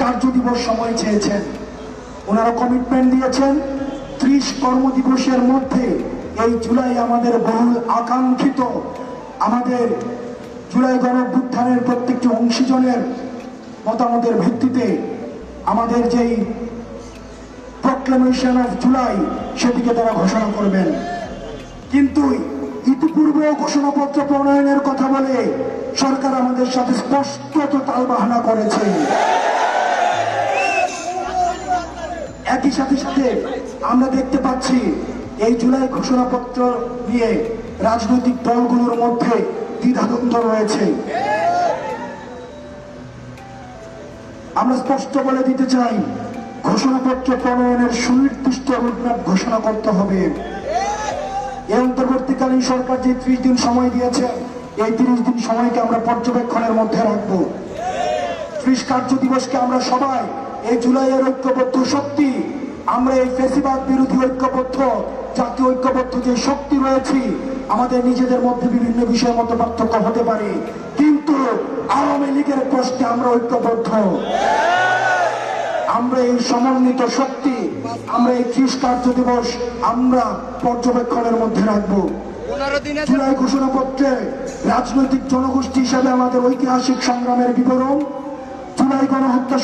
কার্য দিবস সময় চেয়েছেন। ওনারা কমিটমেন্ট দিয়েছেন 30 কর্মদিবসের মধ্যে এই জুলাই আমাদের বহুল আকাঙ্ক্ষিত, আমাদের জুলাই গণঅভ্যুত্থানের প্রত্যেকটি অংশীজনের মতামতের ভিত্তিতে আমাদের যেই প্রক্লেমেশন অফ জুলাই সেটিকে তারা ঘোষণা করবেন। কিন্তু ইতিপূর্বেও ঘোষণাপত্র প্রণয়নের কথা বলে সরকার আমাদের সাথে স্পষ্টত তালবাহানা করেছে। একই সাথে সাথে আমরা দেখতে পাচ্ছি এই জুলাই ঘোষণাপত্র নিয়ে রাজনৈতিক দলগুলোর মধ্যে দ্বিধাদ্বন্দ্ব রয়েছে। আমরা স্পষ্ট বলে দিতে চাই, ঘোষণাপত্র প্রণয়নের সুনির্দিষ্ট রোডম্যাপ ঘোষণা করতে হবে। এই অন্তর্বর্তীকালীন সরকার যে 30 দিন সময় দিয়েছে, এই 30 দিন সময়কে আমরা পর্যবেক্ষণের মধ্যে রাখবো। 30 কার্য দিবসকে আমরা সবাই এই জুলাইয়ের ঐক্যবদ্ধ শক্তি, আমরা এই ফ্যাসিবাদ বিরোধী ঐক্যবদ্ধ জাতীয় ঐক্যবদ্ধ যে শক্তি রয়েছি, আমাদের নিজেদের মধ্যে বিভিন্ন বিষয়ের মধ্যে পার্থক্য হতে পারে, কিন্তু আওয়ামী লীগের প্রশ্নে আমরা ঐক্যবদ্ধ। আমরা এই সমন্বিত শক্তি, আমরা এই 30 কার্য দিবস আমরা পর্যবেক্ষণের মধ্যে রাখবো। জুলাই ঘোষণাপত্রে রাজনৈতিক জনগোষ্ঠী হিসাবে আমাদের ঐতিহাসিক সংগ্রামের বিবরণ, জুলাই গণহত্যা